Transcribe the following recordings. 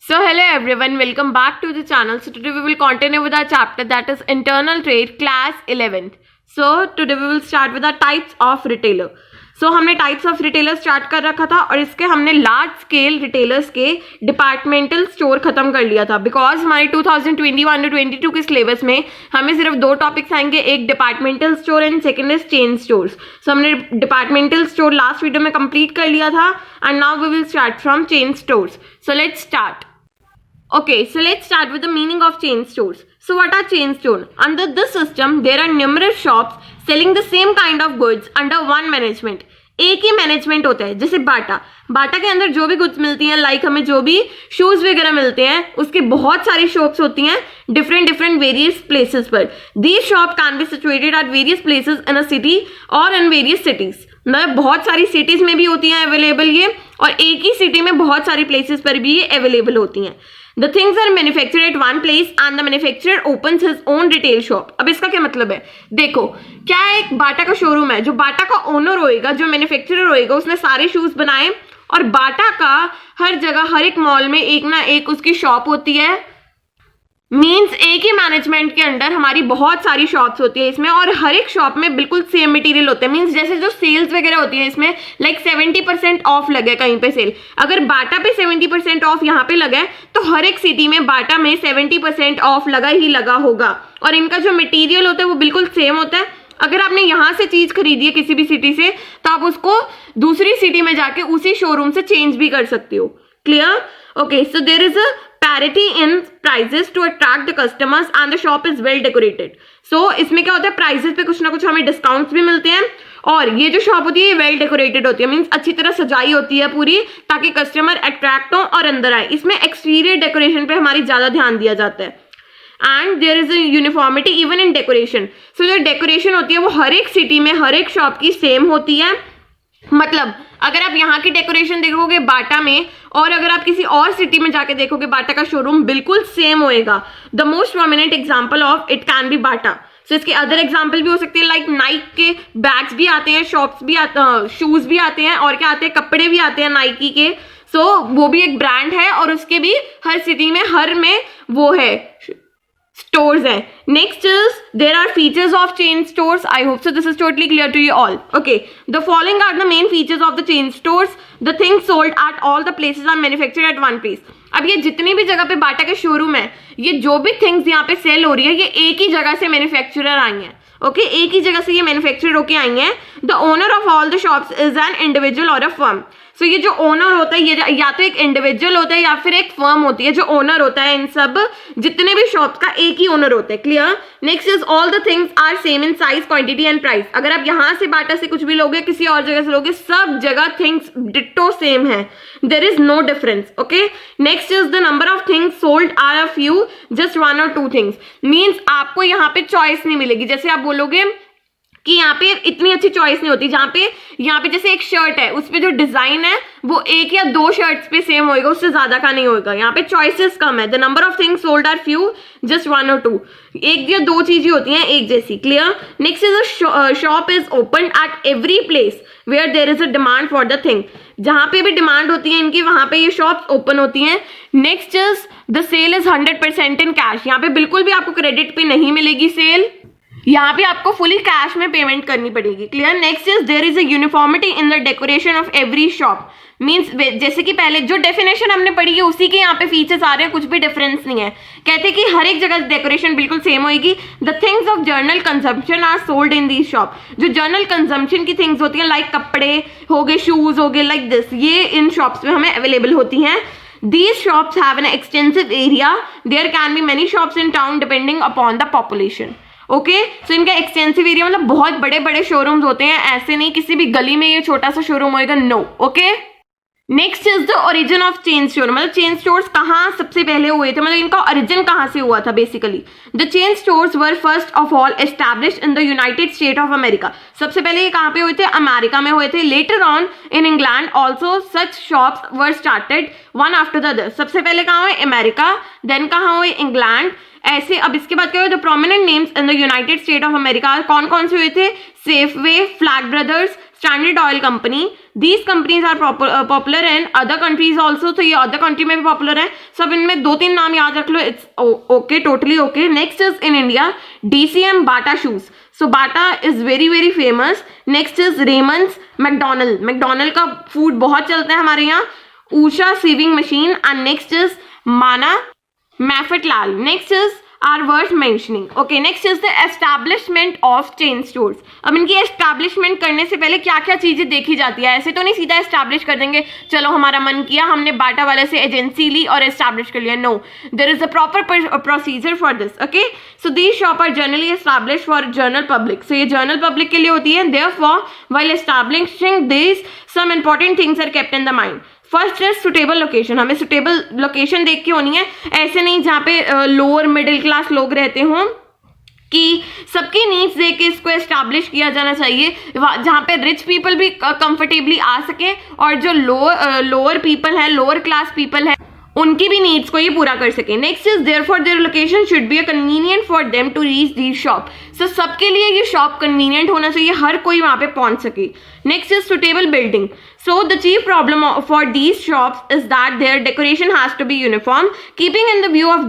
So hello everyone, welcome back to the channel. So today we will continue with our chapter that is internal trade class 11th. So today we will start with the types of retailer. So हमने types of retailer start कर रखा था और इसके हमने large scale retailers के departmental store खत्म कर लिया था बिकॉज हमारे 2021 to 22 के सिलेबस में हमें सिर्फ दो टॉपिक्स आएंगे, एक departmental store and second is chain stores. So हमने डिपार्टमेंटल स्टोर लास्ट वीडियो में कंप्लीट कर लिया था and now we will start from chain stores. So let's start. Okay, so let's start with the meaning of chain stores. So what are chain stores? Under this system, there are numerous shops selling the same kind of goods under one management. एक ही management होता है. जैसे बाटा के अंदर जो भी goods मिलती हैं, लाइक हमें जो भी शूज वगैरह मिलते हैं, उसके बहुत सारी शॉप्स होती हैं डिफरेंट वेरियस प्लेसेस पर. These shop can be situated at various places in a city और इन वेरियस सिटीज. मतलब बहुत सारी सिटीज में भी होती हैं अवेलेबल ये, और एक ही सिटी में बहुत सारी प्लेसेस पर भी ये अवेलेबल होती हैं. The things are manufactured at one place and the manufacturer opens his own retail shop. अब इसका क्या मतलब है? देखो, क्या एक बाटा का शोरूम है, जो बाटा का ओनर होएगा, जो मैन्युफैक्चरर होएगा, उसने सारे शूज बनाए और बाटा का हर जगह हर एक मॉल में एक ना एक उसकी शॉप होती है. मीन्स एक ही मैनेजमेंट के अंडर हमारी बहुत सारी शॉप्स होती है इसमें, और हर एक शॉप में बिल्कुल सेम मटेरियल होते हैं. मीन्स जैसे जो सेल्स वगैरह होती है इसमें लाइक 70% ऑफ लगे कहीं पे सेल, अगर बाटा पे 70% ऑफ यहाँ पे लगा है तो हर एक सिटी में बाटा में 70% ऑफ लगा ही लगा होगा, और इनका जो मटेरियल होता है वो बिल्कुल सेम होता है. अगर आपने यहाँ से चीज खरीदी है किसी भी सिटी से तो आप उसको दूसरी सिटी में जाके उसी शोरूम से चेंज भी कर सकते हो. Clear? Okay, so there is a parity in prices to attract the customers and the shop is well decorated. So इसमें क्या होता है, प्राइसेस पे कुछ ना कुछ हमें डिस्काउंट्स भी मिलते हैं, और ये जो शॉप होती है वेल डेकोरेटेड होती है. मीन्स अच्छी तरह सजाई होती है पूरी, ताकि कस्टमर अट्रैक्ट हो और अंदर आए. इसमें एक्सटीरियर डेकोरेशन पे हमारी ज्यादा ध्यान दिया जाता है. And there is a uniformity even in decoration. So जो डेकोरेशन होती है वो हर एक सिटी में हर एक शॉप की सेम होती है. मतलब अगर आप यहाँ की डेकोरेशन देखोगे बाटा में, और अगर आप किसी और सिटी में जाके देखोगे बाटा का शोरूम बिल्कुल सेम होएगा. The most prominent example of it can be Bata. So इसके अदर एग्जांपल भी हो सकते हैं, लाइक नाइक के बैग्स भी आते हैं, शॉप्स भी आते हैं, शूज भी आते हैं, और क्या आते हैं, कपड़े भी आते हैं नाइकी के. सो वो भी एक ब्रांड है और उसके भी हर सिटी में हर में वो है stores है. Next is there are features of chain stores. I hope so this is totally clear to you all. Okay, the following are the main features of the chain stores. The things sold at all the places are manufactured at one place. अब ये जितनी भी जगह पे बाटा के showroom है, ये जो भी थिंग्स यहाँ पे सेल हो रही है, ये एक ही जगह से मैन्युफैक्चरर आई हैं. ओके, एक ही जगह से ये मैन्युफैक्चर होके आई हैं. The owner of all the shops is an individual और अ फर्म. सो ये जो ओनर होता है ये या तो एक इंडिविजुअल होता है या फिर एक फर्म होती है. जो ओनर होता है इन सब जितने भी शॉप्स का एक ही ओनर होता है. Clear? Next is all the things are same in size, quantity and price. अगर आप यहाँ से बाटा से कुछ भी लोगे, किसी और जगह से लोगे, सब जगह थिंग्स डिट्टो सेम है. There is no difference. Okay, next is the number of things sold are a few, just one or two things. मीन्स आपको यहाँ पे चॉइस नहीं मिलेगी. जैसे आप बोलोगे कि यहाँ पे इतनी अच्छी चॉइस नहीं होती, जहाँ पे जैसे एक शर्ट है उस पे जो डिजाइन है वो एक या दो शर्ट्स पे सेम होएगा, उससे ज्यादा का नहीं होएगा. यहाँ पे चॉइसेस कम है. The number of things sold are few, just one or two. एक या दो चीजें होती हैं एक जैसी. Clear? Next is a shop is open at every place where there is a demand for the thing. जहां पे भी डिमांड होती है इनकी, वहां पे ये शॉप्स ओपन होती हैं. Next is the sale is 100% in cash. यहाँ पे बिल्कुल भी आपको क्रेडिट पे नहीं मिलेगी सेल, यहाँ पे आपको फुली कैश में पेमेंट करनी पड़ेगी. Clear? Next is there is a uniformity in the decoration of every shop. Means जैसे कि पहले जो डेफिनेशन हमने पढ़ी है उसी के यहाँ पे फीचर्स आ रहे हैं, कुछ भी डिफरेंस नहीं है. कहते हैं कि हर एक जगह डेकोरेशन बिल्कुल सेम होगी. The things of general consumption are sold in these shop. जो जर्नल कंजम्पशन की थिंग्स होती हैं लाइक कपड़े हो गए, शूज हो गए, लाइक दिस, ये इन शॉप्स में हमें अवेलेबल होती हैं. These shops have an extensive area. There can be many shops in town depending upon the population. Okay, so इनका एक्सटेंसिव एरिया मतलब बहुत बड़े बड़े शोरूम्स होते हैं. ऐसे नहीं किसी भी गली में ये छोटा सा शोरूम होएगा, no. Okay, next is the origin of chain store. मतलब चेन स्टोर्स कहाँ सबसे पहले हुए थे, मतलब इनका ओरिजिन कहाँ से हुआ था basically. The chain stores were first of all established in the United State of America. सबसे पहले ये कहाँ पे हुए थे, अमेरिका में हुए थे. Later on in England also such shops were started one after the other. सबसे पहले कहाँ हुए, अमेरिका, देन कहाँ हुए, इंग्लैंड. ऐसे अब इसके बाद क्या हुआ, the prominent names in the United State of America कौन कौन से हुए थे, Safeway, Flag Brothers, Standard Oil Company, these companies are popular in other countries also, तो ये अदर कंट्री में भी पॉपुलर है। सब इनमें 2-3 नाम याद रख लो, it's okay, totally okay. Next is in India DCM Bata shoes, so Bata is very very famous. Next is Raymonds, McDonald का फूड बहुत चलता है हमारे यहाँ, Usha sewing machine, and next is माना Mafatlal. Next is are worth mentioning. Okay, next is the establishment of chain stores. अब इनकी establishment करने से पहले क्या क्या चीजें देखी जाती है, ऐसे तो नहीं सीधा एस्टैब्लिश कर देंगे, चलो हमारा मन किया हमने बाटा वाले से एजेंसी ली और एस्टैब्लिश कर लिया। No, there is a proper procedure for this. Okay, so these shop are generally establish for general public, so ये जनरल पब्लिक के लिए होती है। Therefore while establishing this some important things are kept in the mind. First is suitable location, हमें suitable location देख के होनी है, ऐसे नहीं जहाँ पे लोअर मिडिल क्लास लोग रहते हों, कि सबकी नीड्स देख के इसको एस्टैब्लिश किया जाना चाहिए, जहाँ पे रिच पीपल भी कंफर्टेबली आ सके और जो लोअर पीपल है, लोअर क्लास पीपल है, उनकी भी नीड्स को ये पूरा कर सके। Next is therefore their location should be convenient for them to reach these shop, so सबके लिए ये शॉप कन्वीनियंट होना चाहिए, हर कोई वहां पे पहुंच सके। Next is suitable building, so the chief problem for these shops is that their decoration has to be uniform. Keeping in the view of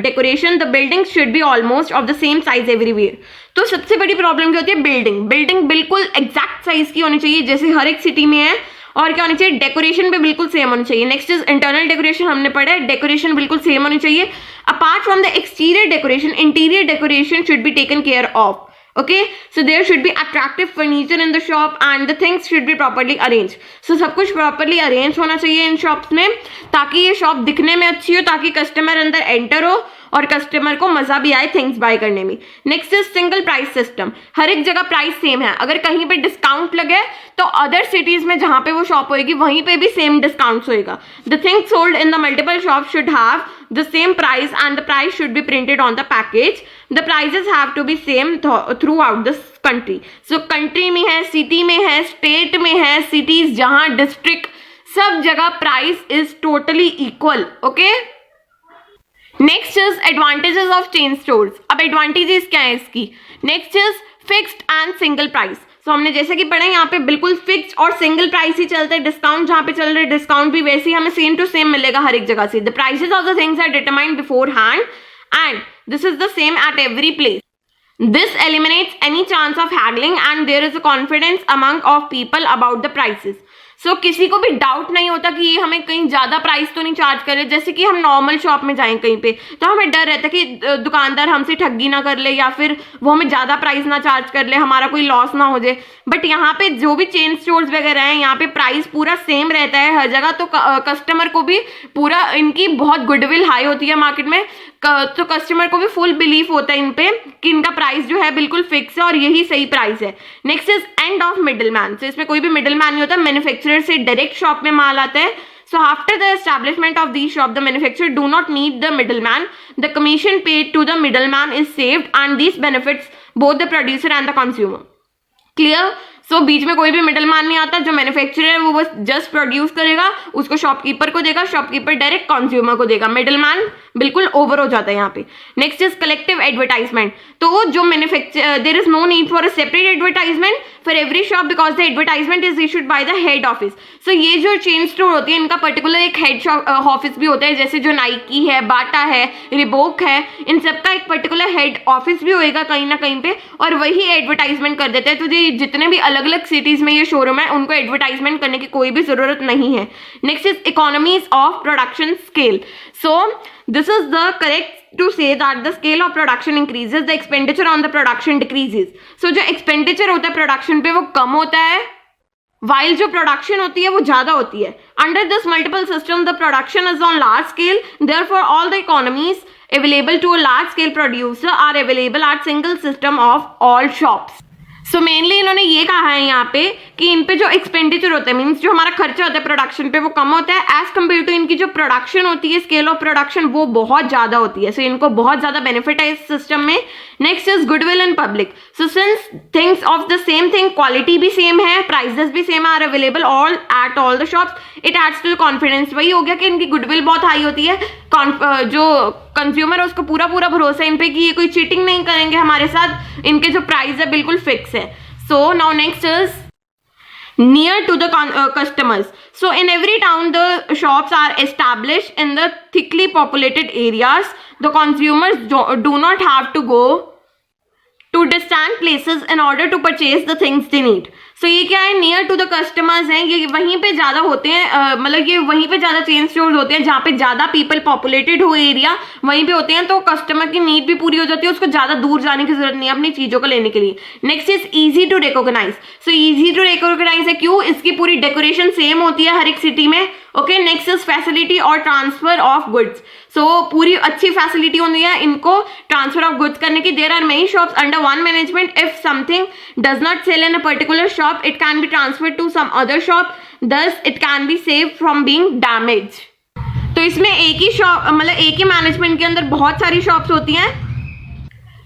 decoration, the buildings should be almost of the same size everywhere. तो सबसे बड़ी problem क्या होती है, building बिल्कुल exact size की होनी चाहिए जैसे हर एक सिटी में है, और क्या होनी चाहिए, डेकोरेशन भी बिल्कुल सेम होनी चाहिए। नेक्स्ट इज इंटरनल डेकोरेशन, हमने पढ़ा है डेकोरेशन बिल्कुल सेम होनी चाहिए। Apart from the exterior decoration, interior decoration should be taken care of. Okay, so there should be attractive furniture in the shop and the things should be properly arranged. So सब कुछ properly arranged होना चाहिए इन shops में, ताकि ये shop दिखने में अच्छी हो, ताकि customer अंदर enter हो और कस्टमर को मजा भी आए थिंग्स बाय करने में। Next is single price system, हर एक जगह प्राइस सेम है, अगर कहीं पे डिस्काउंट लगे तो अदर सिटीज में जहां पे वो शॉप होगी वहीं पे भी सेम डिस्काउंट होएगा। The things sold in the multiple shop should have the same price and the price should be printed on the package. The prices have to be same throughout the country. So country में है, city में है, state में है, cities जहां district, सब जगह price is totally equal. Okay? Next is advantages of chain stores. अब advantages क्या है इसकी? Next is fixed and single price. तो हमने जैसे कि पढ़ा यहाँ पे बिल्कुल फिक्स और सिंगल प्राइस ही चलता है, डिस्काउंट जहाँ पे चल रहा है डिस्काउंट भी वैसे ही हमें सेम टू सेम मिलेगा हर एक जगह से। The prices of the things are determined before hand and this is the same at every place. This eliminates any chance of haggling and there is a confidence among of people about the prices. So किसी को भी doubt नहीं होता कि ये हमें कहीं ज्यादा प्राइस तो नहीं चार्ज करे, जैसे कि हम नॉर्मल शॉप में जाएं कहीं पे तो हमें डर रहता है कि दुकानदार हमसे ठगी ना कर ले या फिर वो हमें ज्यादा प्राइस ना चार्ज कर ले, हमारा कोई लॉस ना हो जाए। बट यहाँ पे जो भी चेन स्टोर्स वगैरह हैं यहाँ पे प्राइस पूरा सेम रहता है हर जगह, तो कस्टमर को भी पूरा इनकी बहुत गुडविल हाई होती है मार्केट में, तो कस्टमर को भी फुल बिलीफ होता है इन पे कि इनका प्राइस जो है बिल्कुल फिक्स है और यही सही प्राइस है। Next is end of middle man, तो इसमें कोई भी मिडिल मैन नहीं होता, मैन्युफैक्चरर से डायरेक्ट शॉप में माल आता है। So after the establishment of these shop, the manufacturer do not need the middleman. The commission paid to the middleman is saved and this benefits both the producer and the consumer. Clear? सो बीच में कोई भी middleman नहीं आता, जो manufacturer है वो बस just produce करेगा, उसको शॉपकीपर को देगा, शॉपकीपर डायरेक्ट कंज्यूमर को देगा, मिडलमैन बिल्कुल ओवर हो जाता है यहाँ पे। नेक्स्ट इज कलेक्टिव एडवर्टाइजमेंट, तो जो manufacture there is no need for a separate advertisement for every shop because the advertisement is issued by the head office. So ये जो चेन स्टोर होती है इनका पर्टिकुलर एक हेड ऑफिस भी होता है, जैसे जो नाइकी है, बाटा है, रिबोक है, इन सबका एक पर्टिकुलर हेड ऑफिस भी होएगा कहीं ना कहीं पे, और वही एडवर्टाइजमेंट कर देते हैं। तो जितने भी अलग अलग सिटीज में ये शोरूम है उनको एडवर्टाइजमेंट करने की कोई भी जरूरत नहीं है। Next is economies of production scale, so this is the correct to say that the scale of production increases, the expenditure on the production decreases. So जो expenditure होता है production पे वो कम होता है, while जो production होती है वो ज्यादा होती है। Under this multiple system, the production is on large scale. Therefore, all the economies available to a large scale producer are available at single system of all shops. So mainly इन्होंने ये कहा है यहाँ पे कि इन पे जो एक्सपेंडिचर होता है, मीन्स जो हमारा खर्चा होता है प्रोडक्शन पे वो कम होता है एज कम्पेयर टू इनकी जो प्रोडक्शन होती है, स्केल ऑफ प्रोडक्शन वो बहुत ज्यादा होती है। सो इनको बहुत ज्यादा बेनिफिट है इस सिस्टम में। Next is goodwill in public, so since things of the same thing, quality भी सेम है, प्राइसेस भी same are available all at all the shops, it adds to confidence. वही हो गया कि इनकी गुडविल बहुत हाई होती है, जो कंज्यूमर है उसको पूरा पूरा भरोसा है इन पे कि ये कोई चीटिंग नहीं करेंगे हमारे साथ, इनके जो प्राइस है बिल्कुल फिक्स है। So now next is near to the customers. So in every town the shops are established in the thickly populated areas. The consumers do not have to go to distant places in order to purchase the things they need. So ये क्या है, near to the customers हैं, ये वहीं पे ज्यादा होते हैं, मतलब ये वहीं पे ज्यादा चेन स्टोर्स होते हैं जहाँ पे ज्यादा पीपल पॉपुलेटेड हो एरिया वहीं पे होते हैं, तो कस्टमर की नीड भी पूरी हो जाती है, उसको ज्यादा दूर जाने की जरूरत नहीं है अपनी चीजों को लेने के लिए. Next is easy to recognise. So easy to recognise है क्यों, इसकी पूरी डेकोरेशन सेम होती है हर एक सिटी में. ओके, नेक्स्ट इज फैसिलिटी और ट्रांसफर ऑफ गुड्स. सो पूरी अच्छी फैसिलिटी होती है इनको ट्रांसफर ऑफ गुड्स करने की. There are many shops under one management. If something does not sell in a particular shop it can be transferred to some other shop, thus it can be saved from being damaged. तो इसमें एक ही shop, मतलब एक ही management के अंदर बहुत सारी shops होती हैं.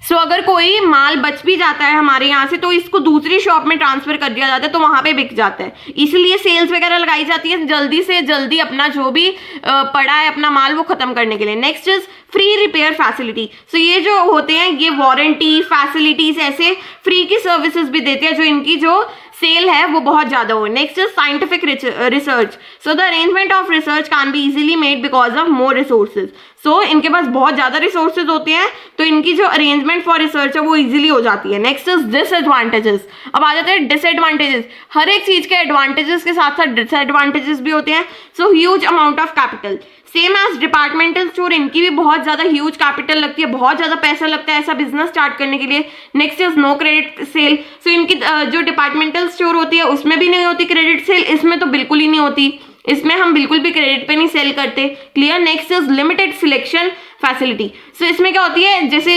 सो अगर कोई माल बच भी जाता है हमारे यहाँ से तो इसको दूसरी शॉप में ट्रांसफर कर दिया जाता है, तो वहां पे बिक जाता है. इसलिए सेल्स वगैरह लगाई जाती है जल्दी से जल्दी अपना जो भी पड़ा है अपना माल वो खत्म करने के लिए. Next is free repair facility. So ये जो होते हैं ये वारंटी फैसिलिटीज ऐसे फ्री की सर्विसेज भी देते हैं जो इनकी जो सेल है वो बहुत ज्यादा हो. Next is scientific research. So the arrangement of research can be easily made because of more resources. So इनके पास बहुत ज्यादा रिसोर्सेज होते हैं तो इनकी जो अरेंजमेंट फॉर रिसर्च है वो इजीली हो जाती है. Next is disadvantages. अब आ जाते हैं डिसएडवांटेजेस. हर एक चीज के एडवांटेजेस के साथ साथ डिसएडवांटेजेस भी होते हैं. So huge amount of capital, same as departmental store, इनकी भी बहुत ज्यादा ह्यूज कैपिटल लगती है, बहुत ज्यादा पैसा लगता है ऐसा बिजनेस स्टार्ट करने के लिए. Next is no credit sale. So इनकी जो डिपार्टमेंटल स्टोर होती है उसमें भी नहीं होती क्रेडिट सेल, इसमें तो बिल्कुल ही नहीं होती, इसमें हम बिल्कुल भी क्रेडिट पे नहीं सेल करते. Clear. Next is limited selection facility. So इसमें क्या होती है, जैसे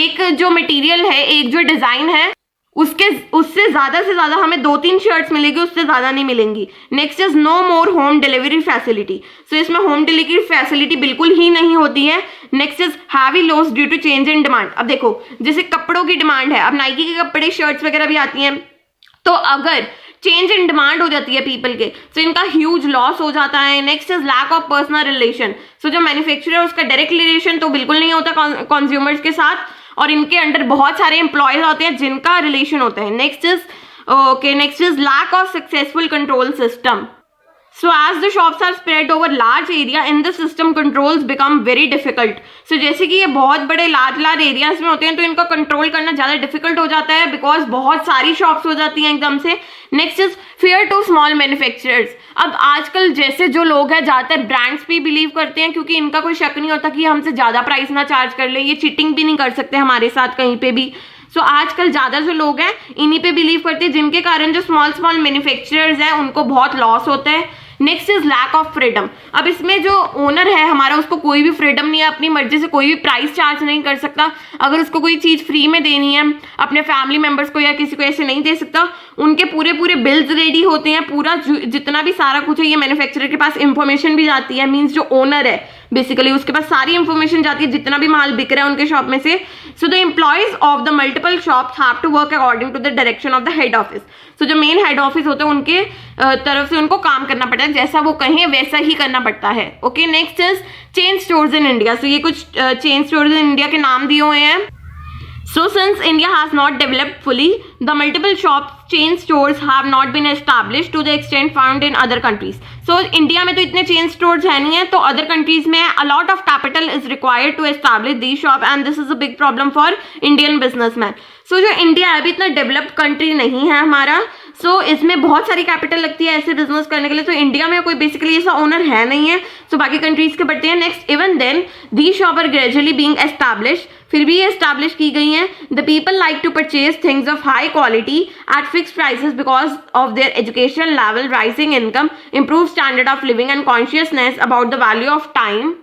एक जो मटेरियल है, एक जो डिजाइन है उससे ज्यादा से ज्यादा हमें 2-3 शर्ट्स मिलेगी, उससे ज्यादा नहीं मिलेंगी. Next is no more home delivery facility. So इसमें होम डिलीवरी फैसिलिटी बिल्कुल ही नहीं होती है. Next is heavy loss due to change in demand. अब देखो जैसे कपड़ों की डिमांड है, अब नाइकी के कपड़े शर्ट्स वगैरह भी आती हैं, तो अगर चेंज इन डिमांड हो जाती है पीपल के तो इनका ह्यूज लॉस हो जाता है. Next is lack of personal relation. So जो मैन्युफैक्चरर है उसका डायरेक्ट रिलेशन तो बिल्कुल नहीं होता कंज्यूमर्स के साथ, और इनके अंडर बहुत सारे एम्प्लॉयज होते हैं जिनका रिलेशन होता है. Next is lack of successful control system. So as the shops are spread over large area in the system, controls become very difficult. So जैसे कि ये बहुत बड़े लार्ज एरियाज में होते हैं तो इनको कंट्रोल करना ज़्यादा डिफिकल्ट हो जाता है बिकॉज बहुत सारी शॉप्स हो जाती हैं एकदम से. Next is fair to small manufacturers. अब आजकल जैसे जो लोग हैं ज़्यादातर ब्रांड्स पे बिलीव करते हैं क्योंकि इनका कोई शक नहीं होता कि हमसे ज़्यादा प्राइस ना चार्ज कर ले, ये चीटिंग भी नहीं कर सकते हमारे साथ कहीं पे भी. सो आजकल ज़्यादा जो लोग हैं इन्हीं पे बिलीव करते हैं, जिनके कारण जो स्मॉल मैन्युफैक्चरर्स हैं उनको बहुत लॉस होता है. Next is lack of freedom. अब इसमें जो ओनर है हमारा उसको कोई भी फ्रीडम नहीं है, अपनी मर्जी से कोई भी प्राइस चार्ज नहीं कर सकता. अगर उसको कोई चीज़ फ्री में देनी है अपने फैमिली मेम्बर्स को या किसी को ऐसे नहीं दे सकता. उनके पूरे बिल्स रेडी होते हैं, पूरा जितना भी सारा कुछ है ये मैन्युफैक्चरर के पास इंफॉर्मेशन भी जाती है. मीन्स जो ओनर है बेसिकली उसके पास सारी इंफॉर्मेशन जाती है जितना भी माल बिक रहा है उनके शॉप में से. So the employees of the multiple shops have to work according to the direction of the head office. So जो मेन हेड ऑफिस होते हैं उनके तरफ से उनको काम करना पड़ता है, जैसा वो कहें वैसा ही करना पड़ता है. Okay. Next is chain stores in India. So ये कुछ चेन स्टोर्स इन इंडिया के नाम दिए हुए हैं. So since India has not developed fully, the multiple chain stores have not been established to the extent found in other countries. So India में तो इतने chain stores है नहीं है, तो other countries में a lot of capital is required to establish these shop and this is a big problem for Indian businessmen. So जो India है अभी इतना developed country नहीं है हमारा, सो इसमें बहुत सारी कैपिटल लगती है ऐसे बिजनेस करने के लिए. तो इंडिया में कोई बेसिकली ऐसा ओनर है नहीं है, सो बाकी कंट्रीज के बढ़ते हैं. Next, even then the shop are gradually being establish. फिर भी ये एस्टैब्लिश की गई हैं. The people like to purchase things of high quality at fixed prices because of their education level, rising income, improve standard of living and consciousness about the value of time.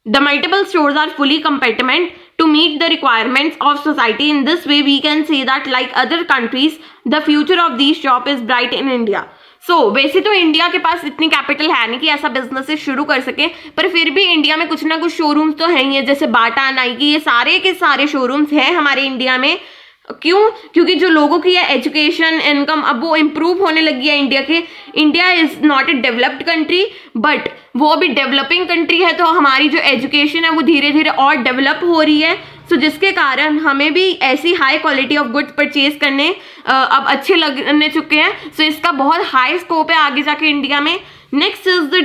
The multiple stores are fully competent to meet the requirements of society. In this way, we can say that like other countries, the future of these shop is bright in India. So, वैसे तो India के पास इतनी capital है नहीं कि ऐसा business शुरू कर सके, पर फिर भी इंडिया में कुछ ना कुछ शोरूम्स तो हैं ही है, जैसे बाटा, नाइकी, ये सारे के सारे शोरूम्स हैं हमारे इंडिया में. क्यों? क्योंकि जो लोगों की है एजुकेशन, इनकम अब वो इम्प्रूव होने लगी है इंडिया के. India is not a developed country but वो अभी डेवलपिंग कंट्री है, तो हमारी जो एजुकेशन है वो धीरे धीरे और डेवलप हो रही है. सो जिसके कारण हमें भी ऐसी high quality of goods purchase करने अब अच्छे लगने चुके हैं. सो इसका बहुत हाई स्कोप है आगे जाके इंडिया में. Next is the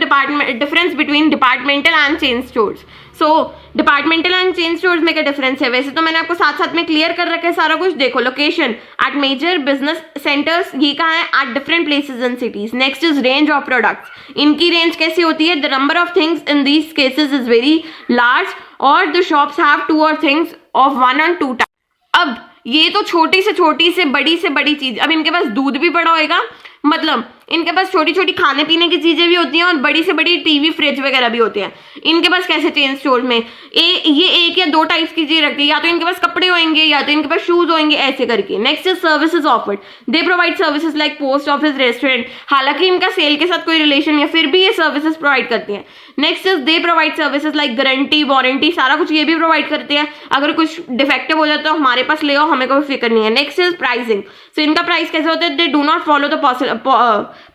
difference between departmental and chain stores. So departmental and chain stores में क्या डिफरेंस है? वैसे तो मैंने आपको साथ साथ में क्लियर कर रखा है सारा कुछ. देखो, location at major business centres, ये कहाँ है? At different places in cities. Next is range of products. इनकी रेंज कैसी होती है? The number of things in these cases is very large और the shops have 2 or things of 1 or 2 type. अब ये तो छोटी से बड़ी चीज. अब इनके पास दूध भी बड़ा होएगा, मतलब इनके पास छोटी छोटी खाने पीने की चीजें भी होती हैं और बड़ी से बड़ी टीवी फ्रिज वगैरह भी होते हैं. इनके पास कैसे चेन स्टोर में ये 1 या 2 टाइप्स की चीजें रखती है. या तो इनके पास कपड़े होंगे या तो इनके पास शूज होंगे, ऐसे करके. Next is services offered. They provide services like post office, restaurant. हालांकि इनका सेल के साथ कोई रिलेशन है, फिर भी ये सर्विसेज प्रोवाइड करती हैं. Next is they provide services like guarantee, warranty, सारा कुछ ये भी प्रोवाइड करते हैं. अगर कुछ डिफेक्टिव हो जाता है तो हमारे पास ले आओ, हमें कोई फिक्र नहीं है. Next is pricing. सो इनका प्राइस कैसे होता है? They do not follow the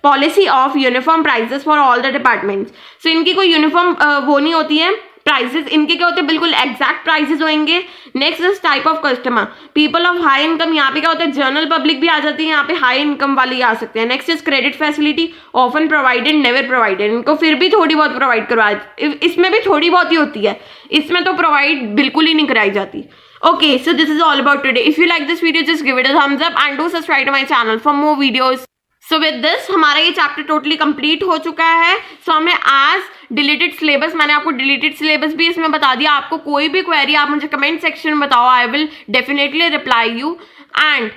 policy of uniform prices for all the departments. So इनकी कोई यूनिफॉर्म वो नहीं होती है प्राइसेस. इनके क्या होते हैं? बिल्कुल एग्जैक्ट प्राइसेस होंगे. Next is type of customer. People of high income. यहाँ पे क्या होता है? जनरल पब्लिक भी आ जाती है यहाँ पे, हाई इनकम वाले आ सकते हैं. Next is credit facility. Often provided, never provided. इनको फिर भी थोड़ी बहुत प्रोवाइड करवाई, इसमें भी थोड़ी बहुत ही होती है, इसमें तो प्रोवाइड बिल्कुल ही नहीं कराई जाती. Okay, so this is all about today. If you like this video, just give it a thumbs up and do subscribe to my channel for more videos. So with this, हमारा ये chapter totally complete हो चुका है. सो हमने आज deleted syllabus, मैंने आपको deleted syllabus भी इसमें बता दिया. आपको कोई भी क्वेरी आप मुझे कमेंट सेक्शन में बताओ, I will definitely reply you. And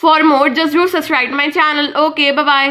for more just do subscribe my channel. Okay, bye bye.